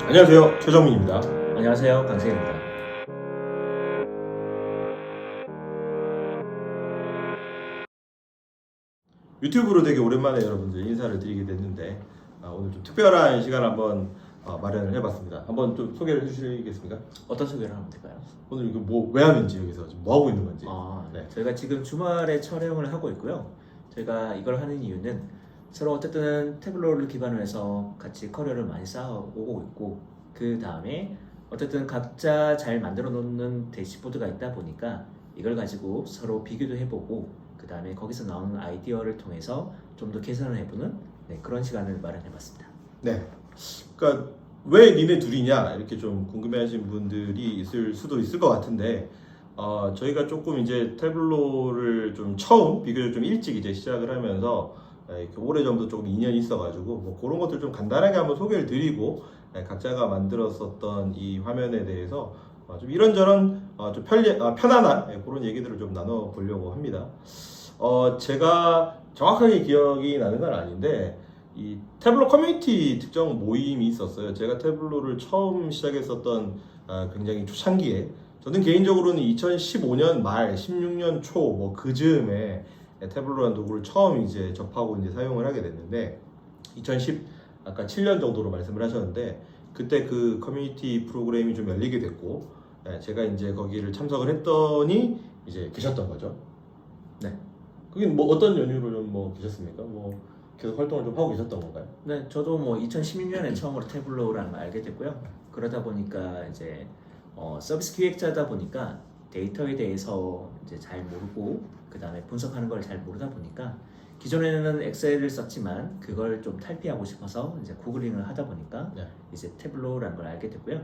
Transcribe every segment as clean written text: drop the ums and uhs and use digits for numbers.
안녕하세요, 최정민입니다. 안녕하세요, 강세입니다. 유튜브로 되게 오랜만에 여러분들 인사를 드리게 됐는데 오늘 좀 특별한 시간을 한번 마련을 해봤습니다. 한번 좀 소개를 해주시겠습니까? 어떤 소개를 하면 될까요? 오늘 이거 뭐 왜 하는지, 여기서 지금 뭐 하고 있는 건지. 네. 저희가 지금 주말에 촬영을 하고 있고요. 저희가 이걸 하는 이유는 서로 어쨌든 태블로를 기반으로 해서 같이 커리어를 많이 쌓아오고 있고, 그 다음에 어쨌든 각자 잘 만들어 놓는 대시보드가 있다 보니까 이걸 가지고 서로 비교도 해보고, 그 다음에 거기서 나오는 아이디어를 통해서 좀 더 개선을 해보는 그런 시간을 마련해봤습니다. 네. 그러니까 왜 니네 둘이냐 이렇게 좀 궁금해하시는 분들이 있을 수도 있을 것 같은데 저희가 조금 이제 태블로를 좀 처음 비교적 좀 일찍 이제 시작을 하면서 이렇게 오래전부터 조금 인연이 있어가지고 뭐 그런 것들 좀 간단하게 한번 소개를 드리고 각자가 만들었었던 이 화면에 대해서 좀 이런저런 좀 편안한 그런 얘기들을 좀 나눠보려고 합니다. 제가 정확하게 기억이 나는 건 아닌데 이 태블로 커뮤니티 특정 모임이 있었어요. 제가 태블로를 처음 시작했었던 굉장히 초창기에 저는 개인적으로는 2015년 말 16년 초 뭐 그즈음에 태블로라는 도구를 처음 이제 접하고 이제 사용을 하게 됐는데 2010 아까 7년 정도로 말씀을 하셨는데 그때 그 커뮤니티 프로그램이 좀 열리게 됐고 제가 이제 거기를 참석을 했더니 이제 계셨던 거죠. 네. 그게 뭐 어떤 연유로 좀 뭐 계셨습니까? 뭐 계속 활동을 좀 하고 계셨던 건가요? 네, 저도 뭐 2016년에 처음으로 태블로라는 걸 알게 됐고요. 그러다 보니까 이제 서비스 기획자다 보니까 데이터에 대해서 이제 잘 모르고 그 다음에 분석하는 걸 잘 모르다 보니까 기존에는 엑셀을 썼지만 그걸 좀 탈피하고 싶어서 이제 구글링을 하다 보니까 네. 이제 태블로라는 걸 알게 됐고요.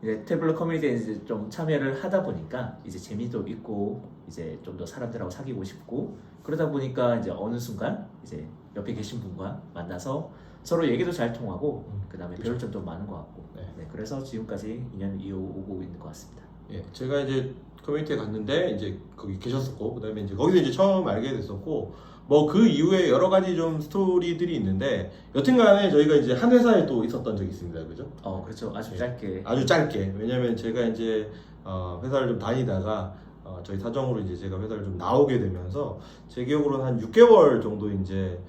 이제 태블로 커뮤니티에 이제 좀 참여를 하다 보니까 이제 재미도 있고 이제 좀 더 사람들하고 사귀고 싶고 그러다 보니까 이제 어느 순간 이제 옆에 계신 분과 만나서 서로 얘기도 잘 통하고 그 다음에 배울 점도 많은 것 같고 네. 그래서 지금까지 2년 이어오고 있는 것 같습니다. 예, 제가 이제 커뮤니티에 갔는데 이제 거기 계셨었고 그다음에 이제 거기서 이제 처음 알게 됐었고 뭐 그 이후에 여러 가지 좀 스토리들이 있는데 여튼간에 저희가 이제 한 회사에 또 있었던 적이 있습니다, 그죠? 그렇죠. 아주 예, 짧게. 아주 짧게. 왜냐면 제가 이제 회사를 좀 다니다가 저희 사정으로 이제 제가 회사를 좀 나오게 되면서 제 기억으로는 한 6개월 정도 이제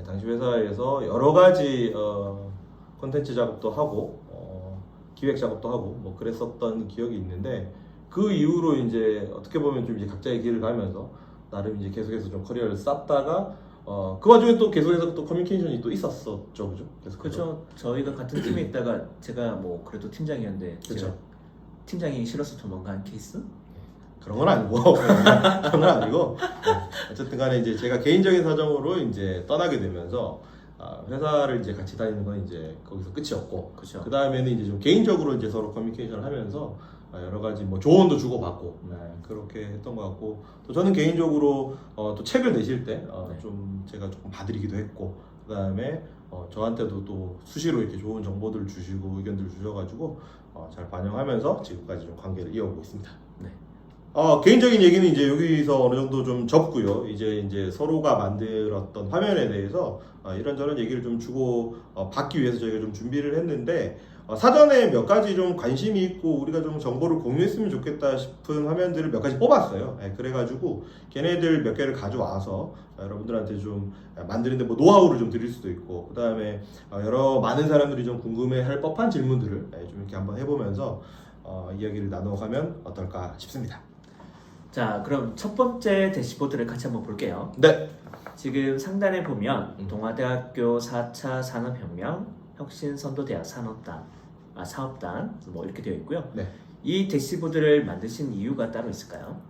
당시 회사에서 여러 가지 콘텐츠 작업도 하고 기획 작업도 하고 뭐 그랬었던 기억이 있는데 그 이후로 이제 어떻게 보면 좀 이제 각자의 길을 가면서 나름 이제 계속해서 좀 커리어를 쌓다가 그 와중에 또 계속해서 또 커뮤니케이션이 또 있었었죠, 그죠? 그렇죠. 저희가 같은 팀에 있다가 제가 뭐 그래도 팀장이었는데 그쵸. 제가 팀장이 싫어서 도망간 케이스? 그런 건 아니고 그런 건 아니고 어쨌든 간에 이제 제가 개인적인 사정으로 이제 떠나게 되면서 회사를 이제 같이 다니는 건 이제 거기서 끝이었고 그렇죠. 그 다음에는 이제 좀 개인적으로 이제 서로 커뮤니케이션을 하면서 여러 가지 뭐 조언도 주고받고 그렇게 했던 것 같고 또 저는 개인적으로 또 책을 내실 때 좀 제가 조금 봐드리기도 했고 그 다음에 저한테도 또 수시로 이렇게 좋은 정보들을 주시고 의견들을 주셔가지고 잘 반영하면서 지금까지 좀 관계를 이어오고 있습니다. 네. 개인적인 얘기는 이제 여기서 어느 정도 좀 접고요. 이제 서로가 만들었던 화면에 대해서 이런저런 얘기를 좀 주고 받기 위해서 저희가 좀 준비를 했는데 사전에 몇 가지 좀 관심이 있고 우리가 좀 정보를 공유했으면 좋겠다 싶은 화면들을 몇 가지 뽑았어요. 그래가지고 걔네들 몇 개를 가져와서 여러분들한테 좀 만드는데 뭐 노하우를 좀 드릴 수도 있고 그 다음에 여러 많은 사람들이 좀 궁금해할 법한 질문들을 좀 이렇게 한번 해보면서 이야기를 나눠가면 어떨까 싶습니다. 자, 그럼 첫 번째 대시보드를 같이 한번 볼게요. 네. 지금 상단에 보면 동아대학교 4차 산업혁명 혁신선도대학 사업단 뭐 이렇게 되어 있고요. 네. 이 대시보드를 만드신 이유가 따로 있을까요?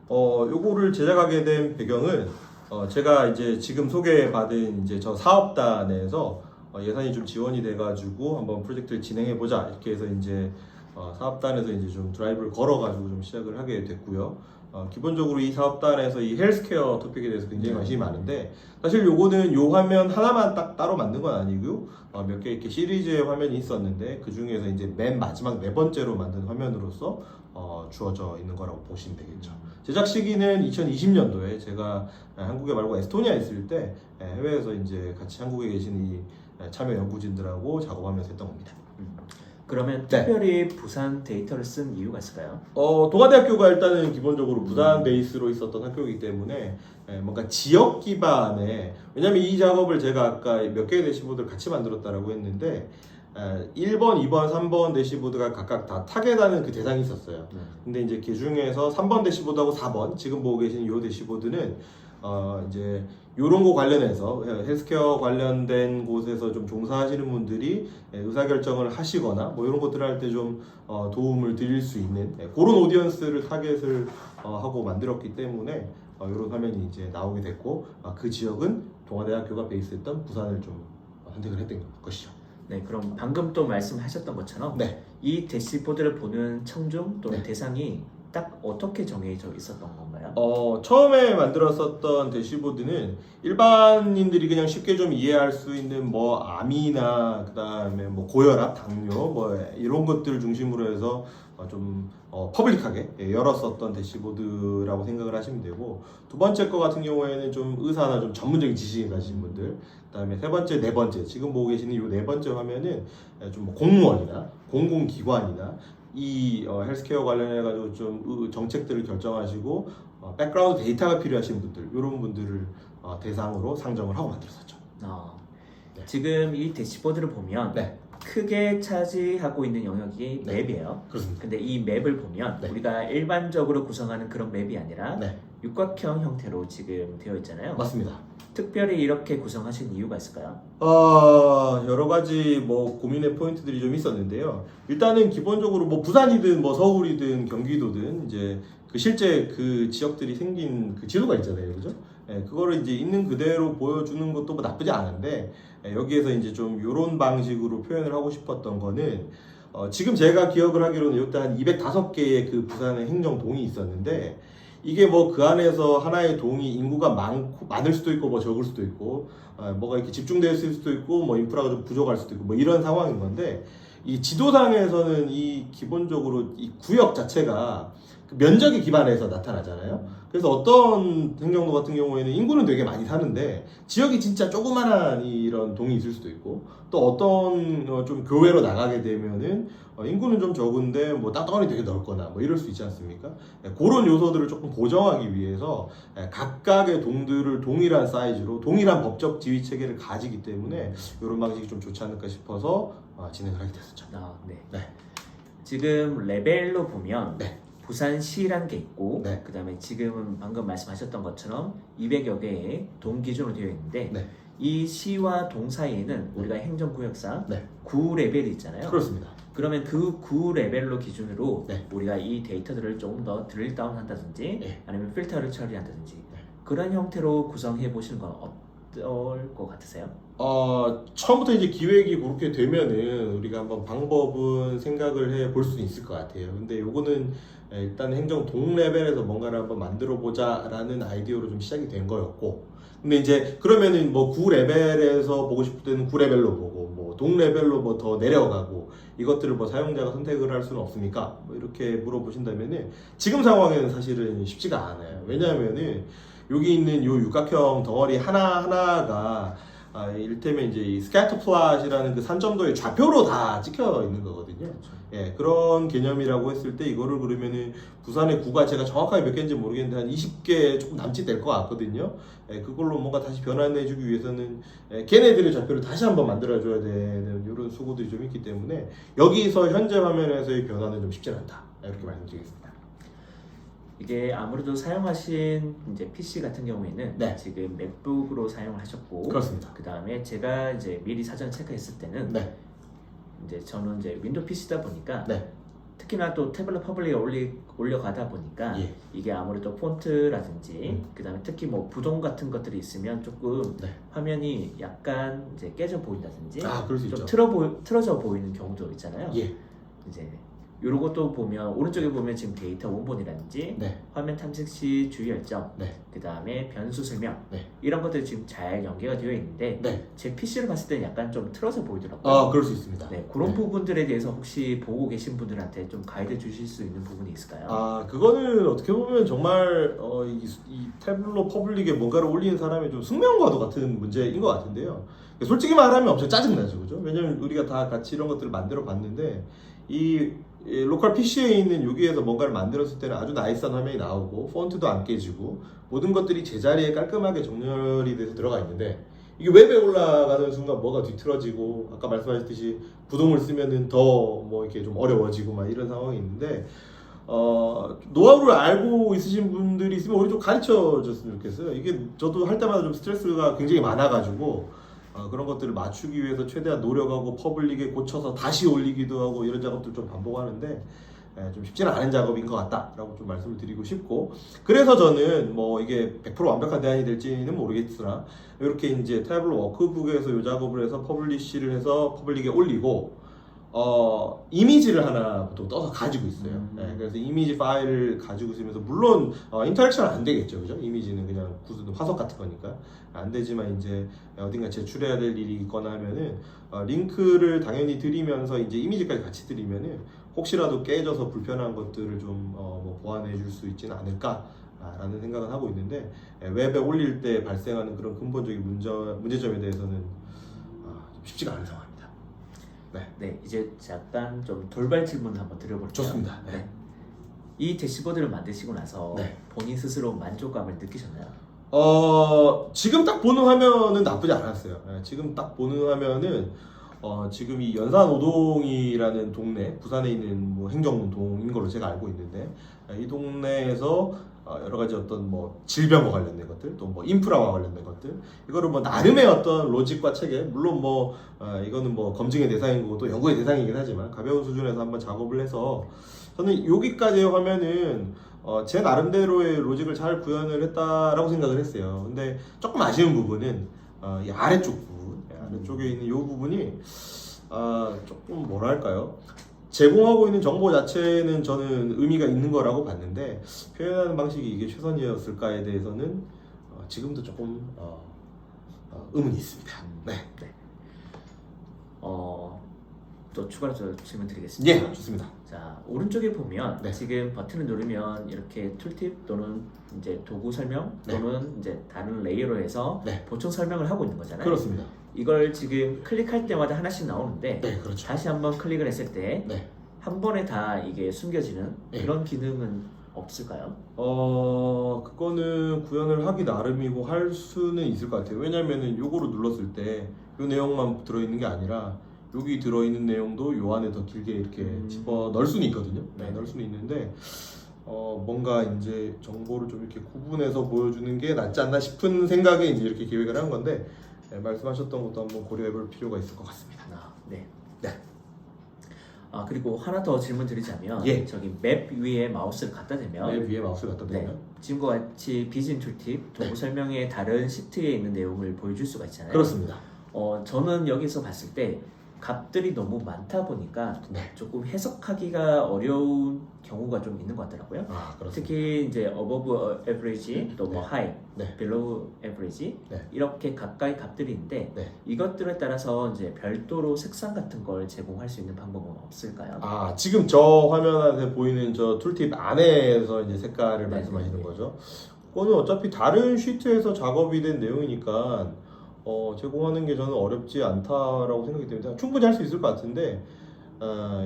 요거를 제작하게 된 배경은 제가 이제 지금 소개받은 이제 저 사업단에서 예산이 좀 지원이 돼가지고 한번 프로젝트를 진행해 보자 이렇게 해서 이제 사업단에서 이제 좀 드라이브를 걸어가지고 좀 시작을 하게 됐고요. 기본적으로 이 사업단에서 이 헬스케어 토픽에 대해서 굉장히 관심이 많은데 사실 요거는 요 화면 하나만 딱 따로 만든 건 아니고 몇 개 이렇게 시리즈의 화면이 있었는데 그 중에서 이제 맨 마지막 네 번째로 만든 화면으로서 주어져 있는 거라고 보시면 되겠죠. 제작 시기는 2020년도에 제가 한국에 말고 에스토니아에 있을 때 해외에서 이제 같이 한국에 계신 이 참여 연구진들하고 작업하면서 했던 겁니다. 그러면 네. 특별히 부산 데이터를 쓴 이유가 있을까요? 동아대학교가 일단은 기본적으로 부산 베이스로 있었던 학교이기 때문에 뭔가 지역 기반의, 왜냐면 이 작업을 제가 아까 몇 개의 대시보드를 같이 만들었다라고 했는데 1번, 2번, 3번 대시보드가 각각 다 타겟하는 그 대상이 있었어요. 근데 이제 그 중에서 3번 대시보드하고 4번 지금 보고 계신 이 대시보드는 이제 요런 거 관련해서 헬스케어 관련된 곳에서 좀 종사하시는 분들이 의사결정을 하시거나 뭐 이런 것들을 할 때 좀 도움을 드릴 수 있는 그런 오디언스를 타겟을 하고 만들었기 때문에 이런 화면이 이제 나오게 됐고 그 지역은 동아대학교가 베이스했던 부산을 좀 선택을 했던 것이죠. 네, 그럼 방금 또 말씀하셨던 것처럼 네. 이 대시보드를 보는 청중 또는 네. 대상이 딱 어떻게 정해져 있었던 건가요? 처음에 만들었었던 대시보드는 일반인들이 그냥 쉽게 좀 이해할 수 있는 뭐 암이나 그다음에 뭐 고혈압, 당뇨 뭐 이런 것들 중심으로 해서 좀 퍼블릭하게 열었었던 대시보드라고 생각을 하시면 되고, 두 번째 거 같은 경우에는 좀 의사나 좀 전문적인 지식을 가지신 분들, 그다음에 세 번째, 네 번째 지금 보고 계시는 이 네 번째 화면은 좀 뭐 공무원이나 공공기관이나 이 헬스케어 관련해 가지고 좀 정책들을 결정하시고 백그라운드 데이터가 필요하신 분들, 이런 분들을 대상으로 상정을 하고 만들었었죠. 네. 지금 이 대시보드를 보면 네. 크게 차지하고 있는 영역이 네. 맵이에요. 그렇습니다. 근데 이 맵을 보면 네. 우리가 일반적으로 구성하는 그런 맵이 아니라 네, 육각형 형태로 지금 되어 있잖아요. 맞습니다. 특별히 이렇게 구성하신 이유가 있을까요? 여러 가지 뭐 고민의 포인트들이 좀 있었는데요. 일단은 기본적으로 뭐 부산이든 뭐 서울이든 경기도든 이제 그 실제 그 지역들이 생긴 그 지도가 있잖아요, 그죠? 그거를 이제 있는 그대로 보여주는 것도 뭐 나쁘지 않은데 여기에서 이제 좀 이런 방식으로 표현을 하고 싶었던 거는 지금 제가 기억을 하기로는 이때 한 205개의 그 부산의 행정동이 있었는데, 이게 뭐 그 안에서 하나의 동이 인구가 많을 수도 있고 뭐 적을 수도 있고 뭐가 이렇게 집중되어 있을 수도 있고 뭐 인프라가 좀 부족할 수도 있고 뭐 이런 상황인 건데, 이 지도상에서는 이 기본적으로 이 구역 자체가 그 면적에 기반해서 나타나잖아요. 그래서 어떤 행정도 같은 경우에는 인구는 되게 많이 사는데 지역이 진짜 조그만한 이런 동이 있을 수도 있고, 또 어떤 좀 교외로 나가게 되면은 인구는 좀 적은데 뭐 땅덩어리 되게 넓거나 뭐 이럴 수 있지 않습니까? 그런 요소들을 조금 고정하기 위해서 각각의 동들을 동일한 사이즈로 동일한 법적 지위 체계를 가지기 때문에 이런 방식이 좀 좋지 않을까 싶어서 진행을 하게 됐었죠. 네. 네. 지금 레벨로 보면 네. 부산시라는 게 있고, 네. 그 다음에 지금은 방금 말씀하셨던 것처럼 200여 개의 동 기준으로 되어 있는데, 네. 이 시와 동 사이에는 우리가 행정구역상 네. 9레벨이 있잖아요. 그렇습니다. 그러면 그 9레벨로 기준으로 네. 우리가 이 데이터들을 조금 더 드릴 다운 한다든지 네. 아니면 필터를 처리한다든지 네. 그런 형태로 구성해 보시는 건 어떨 것 같으세요? 처음부터 이제 기획이 그렇게 되면은 우리가 한번 방법은 생각을 해 볼 수는 있을 것 같아요. 근데 요거는 일단 행정 동 레벨에서 뭔가를 한번 만들어 보자라는 아이디어로 좀 시작이 된 거였고, 근데 이제 그러면은 뭐 9레벨에서 보고 싶을 때는 9레벨로 보고 뭐 동 레벨로 뭐 더 내려가고 이것들을 뭐 사용자가 선택을 할 수는 없습니까? 뭐 이렇게 물어보신다면은 지금 상황에는 사실은 쉽지가 않아요. 왜냐하면은 여기 있는 요 육각형 덩어리 하나하나가 이를테면 이제 이 스캐터 플랫이라는 그 산점도의 좌표로 다 찍혀 있는 거거든요. 예, 그런 개념이라고 했을 때 이거를 그러면은 부산의 구가 제가 정확하게 몇 개인지 모르겠는데 한 20개 조금 남짓 될 것 같거든요. 예, 그걸로 뭔가 다시 변환해주기 위해서는 걔네들의 좌표를 다시 한번 만들어줘야 되는 이런 수고들이 좀 있기 때문에 여기서 현재 화면에서의 변화는 좀 쉽지 않다, 이렇게 말씀드리겠습니다. 이게 아무래도 사용하신 이제 PC 같은 경우에는 네. 지금 맥북으로 사용을 하셨고, 그렇습니다. 그 다음에 제가 이제 미리 사전 체크했을 때는 네. 이제 저는 이제 윈도우 PC다 보니까 네. 특히나 또 태블릿 퍼블릭에 올려가다 보니까 예. 이게 아무래도 폰트라든지 음. 그 다음에 특히 뭐 부동 같은 것들이 있으면 조금 네. 화면이 약간 이제 깨져 보인다든지 그럴 수 좀 있죠. 틀어져 보이는 경우도 있잖아요. 예. 이제 요런 것도 보면 오른쪽에 보면 지금 데이터 원본이라든지 네. 화면 탐색 시 주의 열정, 네. 그 다음에 변수 설명 네. 이런 것들이 지금 잘 연계가 되어 있는데 네. 제 PC를 봤을 때는 약간 좀 틀어져 보이더라고요. 그럴 수 있습니다. 네, 그런 네. 부분들에 대해서 혹시 보고 계신 분들한테 좀 가이드 주실 수 있는 부분이 있을까요? 그거는 어떻게 보면 정말 이 태블로 퍼블릭에 뭔가를 올리는 사람의 좀 숙명과도 같은 문제인 것 같은데요. 솔직히 말하면 엄청 짜증나죠, 그죠? 왜냐면 우리가 다 같이 이런 것들을 만들어 봤는데 이 로컬 PC에 있는 여기에서 뭔가를 만들었을 때는 아주 나이스한 화면이 나오고 폰트도 안 깨지고 모든 것들이 제자리에 깔끔하게 정렬이 돼서 들어가 있는데 이게 웹에 올라가는 순간 뭐가 뒤틀어지고 아까 말씀하셨듯이 부동을 쓰면은 더 뭐 이렇게 좀 어려워지고 막 이런 상황이 있는데 노하우를 알고 있으신 분들이 있으면 우리 좀 가르쳐 줬으면 좋겠어요. 이게 저도 할 때마다 좀 스트레스가 굉장히 많아가지고 그런 것들을 맞추기 위해서 최대한 노력하고 퍼블릭에 고쳐서 다시 올리기도 하고 이런 작업들 좀 반복하는데 좀 쉽지는 않은 작업인 것 같다라고 좀 말씀을 드리고 싶고 그래서 저는 뭐 이게 100% 완벽한 대안이 될지는 모르겠으나 이렇게 이제 태블로 워크북에서 이 작업을 해서 퍼블리시를 해서 퍼블릭에 올리고 이미지를 하나 보통 떠서 가지고 있어요. 그래서 이미지 파일을 가지고 있으면서 물론 인터랙션은 안 되겠죠, 그죠? 이미지는 그냥 굳은 화석 같은 거니까 안 되지만 이제 어딘가 제출해야 될 일이 있거나 하면은 링크를 당연히 드리면서 이제 이미지까지 같이 드리면은 혹시라도 깨져서 불편한 것들을 좀 뭐 보완해 줄 수 있지는 않을까라는 생각은 하고 있는데 웹에 올릴 때 발생하는 그런 근본적인 문제점에 대해서는 좀 쉽지가 않은 상황입니다. 네, 이제 잠깐 좀 돌발 질문 한번 드려볼게요. 좋습니다. 네. 이 대시보드를 만드시고 나서 네. 본인 스스로 만족감을 느끼셨나요? 지금 딱 보는 화면은 나쁘지 않았어요. 지금 딱 보는 화면은 지금 이 연산오동이라는 동네, 부산에 있는 뭐 행정동인 걸로 제가 알고 있는데 이 동네에서 여러 가지 어떤 뭐 질병과 관련된 것들, 또 뭐 인프라와 관련된 것들, 이거를 뭐 나름의 어떤 로직과 체계, 물론 뭐 이거는 뭐 검증의 대상인 거고 또 연구의 대상이긴 하지만 가벼운 수준에서 한번 작업을 해서 저는 여기까지의 화면은 제 나름대로의 로직을 잘 구현을 했다라고 생각을 했어요. 근데 조금 아쉬운 부분은 이 아래쪽 부분, 아래쪽에 있는 이 부분이 조금 뭐랄까요? 제공하고 있는 정보 자체는 저는 의미가 있는 거라고 봤는데 표현하는 방식이 이게 최선이었을까에 대해서는 지금도 조금 의문이 있습니다. 네. 네. 또 추가로 질문 드리겠습니다. 예, 좋습니다. 자, 오른쪽에 보면 네. 지금 버튼을 누르면 이렇게 툴팁 또는 이제 도구 설명 또는 이제 다른 레이어로 해서 네. 보충 설명을 하고 있는 거잖아요. 그렇습니다. 이걸 지금 클릭할 때마다 하나씩 나오는데 네, 그렇죠. 다시 한번 클릭을 했을 때 한 네. 번에 다 이게 숨겨지는 네. 그런 기능은 없을까요? 그거는 구현을 하기 나름이고 할 수는 있을 것 같아요. 왜냐면은 요거를 눌렀을 때 요 내용만 들어있는 게 아니라 여기 들어있는 내용도 요 안에 더 길게 이렇게 집어 넣을 수는 있거든요. 네, 넣을 수는 있는데 뭔가 이제 정보를 좀 이렇게 구분해서 보여주는 게 낫지 않나 싶은 생각에 이제 이렇게 기획을 한 건데 말씀하셨던 것도 한번 고려해볼 필요가 있을 것 같습니다. 네. 네. 그리고 하나 더 질문 드리자면 예. 저기 맵 위에 마우스를 갖다 대면 맵 위에 마우스를 갖다 대면 네. 지금과 같이 비진 툴팁 도구 네. 설명의 다른 시트에 있는 내용을 보여줄 수가 있잖아요. 그렇습니다. 저는 여기서 봤을 때 값들이 너무 많다 보니까 네. 조금 해석하기가 어려운 경우가 좀 있는 것 같더라고요. 그렇습니다. 특히 이제 above average 또 뭐 네. high, 네. below average 네. 이렇게 각각의 값들이 있는데 네. 이것들에 따라서 이제 별도로 색상 같은 걸 제공할 수 있는 방법은 없을까요? 지금 저 화면 안에 보이는 저 툴팁 안에서 이제 색깔을 네, 말씀하시는 네. 거죠. 그거는 어차피 다른 시트에서 작업이 된 내용이니까 제공하는 게 저는 어렵지 않다라고 생각이 됩니다. 충분히 할 수 있을 것 같은데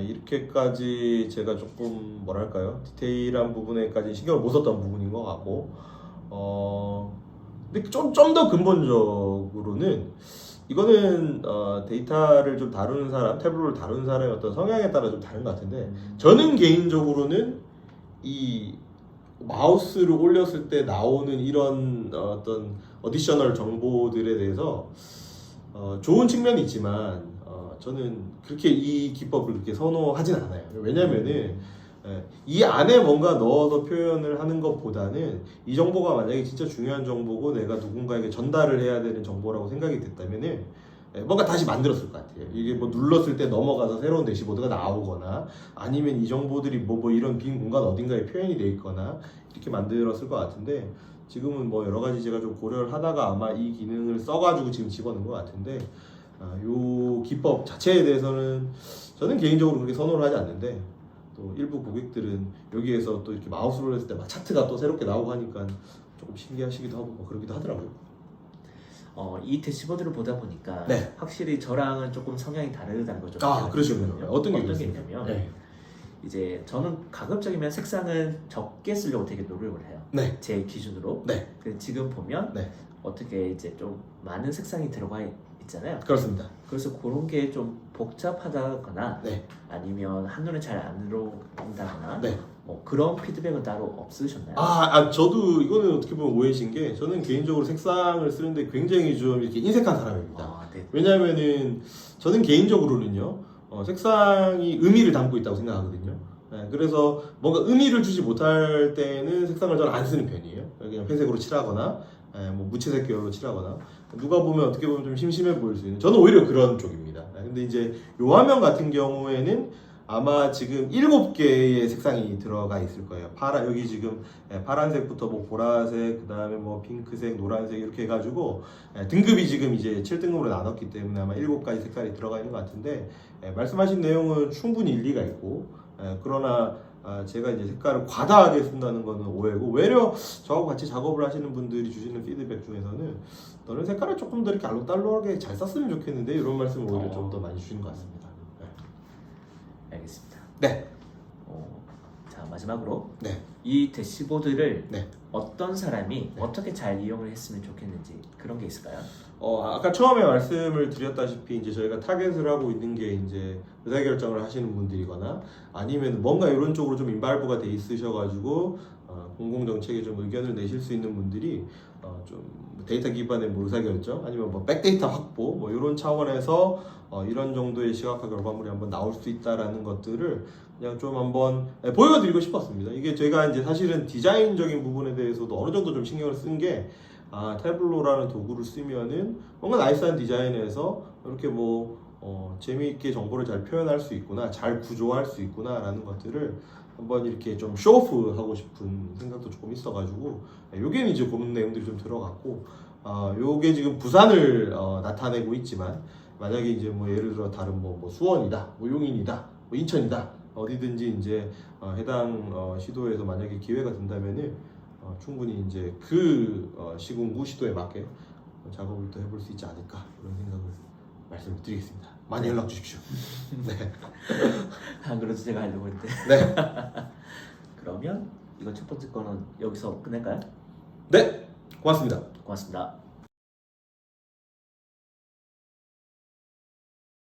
이렇게까지 제가 조금 뭐랄까요 디테일한 부분에까지 신경을 못 썼던 부분인 것 같고 근데 좀 더 근본적으로는 이거는 데이터를 좀 다루는 사람, 태블로를 다루는 사람의 어떤 성향에 따라 좀 다른 것 같은데 저는 개인적으로는 이 마우스를 올렸을 때 나오는 이런 어떤 어디셔널 정보들에 대해서 좋은 측면이 있지만 저는 그렇게 이 기법을 그렇게 선호하진 않아요. 왜냐면은 이 안에 뭔가 넣어서 표현을 하는 것보다는 이 정보가 만약에 진짜 중요한 정보고 내가 누군가에게 전달을 해야 되는 정보라고 생각이 됐다면은 뭔가 다시 만들었을 것 같아요. 이게 뭐 눌렀을 때 넘어가서 새로운 대시보드가 나오거나 아니면 이 정보들이 뭐 이런 빈 공간 어딘가에 표현이 돼 있거나 이렇게 만들었을 것 같은데 지금은 뭐 여러 가지 제가 좀 고려를 하다가 아마 이 기능을 써가지고 지금 집어넣은 것 같은데 요 기법 자체에 대해서는 저는 개인적으로 그렇게 선호를 하지 않는데 또 일부 고객들은 여기에서 또 이렇게 마우스를 했을 때 막 차트가 또 새롭게 나오고 하니까 조금 신기하시기도 하고 뭐 그러기도 하더라고요. 이 대시보드를 보다 보니까 네. 확실히 저랑은 조금 성향이 다르다는 거죠. 그러시군요. 어떤 게 있냐면 네. 이제 저는 가급적이면 색상은 적게 쓰려고 되게 노력을 해요. 네. 제 기준으로. 네. 지금 보면 네. 어떻게 이제 좀 많은 색상이 들어가 있잖아요. 그렇습니다. 그래서 그런 게 좀 복잡하다거나 네. 아니면 한눈에 잘 안 들어온다거나 네. 뭐 그런 피드백은 따로 없으셨나요? 저도 이거는 어떻게 보면 오해신 게 저는 개인적으로 색상을 쓰는데 굉장히 좀 이렇게 인색한 사람입니다. 네. 왜냐하면은 저는 개인적으로는요 색상이 의미를 담고 있다고 생각하거든요. 네, 그래서 뭔가 의미를 주지 못할 때는 색상을 저는 안 쓰는 편이에요. 그냥 회색으로 칠하거나 뭐 무채색 계열로 칠하거나 누가 보면 어떻게 보면 좀 심심해 보일 수 있는 저는 오히려 그런 쪽입니다. 근데 이제 요 화면 같은 경우에는 아마 지금 7개의 색상이 들어가 있을 거예요. 여기 지금 파란색부터 뭐 보라색, 그 다음에 뭐 핑크색, 노란색 이렇게 해가지고 등급이 지금 이제 7등급으로 나눴기 때문에 아마 7가지 색깔이 들어가 있는 것 같은데 말씀하신 내용은 충분히 일리가 있고 그러나 제가 이제 색깔을 과다하게 쓴다는 거는 오해고 오히려 저하고 같이 작업을 하시는 분들이 주시는 피드백 중에서는 너는 색깔을 조금 더 이렇게 알록달록하게 잘 썼으면 좋겠는데 이런 말씀을 오히려 좀 더 많이 주시는 것 같습니다. 알겠습니다. 네. 자 마지막으로 네. 이 대시보드를 네. 어떤 사람이 네. 어떻게 잘 이용을 했으면 좋겠는지 그런 게 있을까요? 아까 처음에 말씀을 드렸다시피 이제 저희가 타겟을 하고 있는 게 이제 의사결정을 하시는 분들이거나 아니면 뭔가 이런 쪽으로 좀 인발부가 돼 있으셔가지고 공공정책에 좀 의견을 내실 수 있는 분들이 좀 데이터 기반의 뭐 의사결정 아니면 뭐 백데이터 확보 뭐 이런 차원에서 이런 정도의 시각화 결과물이 한번 나올 수 있다라는 것들을 그냥 좀 한번 보여드리고 싶었습니다. 이게 제가 이제 사실은 디자인적인 부분에 대해서도 어느 정도 좀 신경을 쓴 게 태블로라는 도구를 쓰면은 뭔가 나이스한 디자인에서 이렇게 뭐 재미있게 정보를 잘 표현할 수 있구나, 잘 구조할 수 있구나라는 것들을 한번 이렇게 좀 쇼오프 하고 싶은 생각도 조금 있어가지고 요게 이제 그런 내용들이 좀 들어갔고 요게 지금 부산을 나타내고 있지만 만약에 이제 뭐 예를 들어 다른 뭐 수원이다, 뭐 용인이다, 뭐 인천이다 어디든지 이제 해당 시도에서 만약에 기회가 된다면은 충분히 이제 그 시군구 시도에 맞게 작업을 또 해볼 수 있지 않을까 그런 생각을 말씀을 드리겠습니다. 많이 연락 주십시오. 네. 안 그래도 제가 하려고 했는데. 네. 그러면 이거 첫 번째 거는 여기서 끝낼까요? 네. 고맙습니다. 고맙습니다.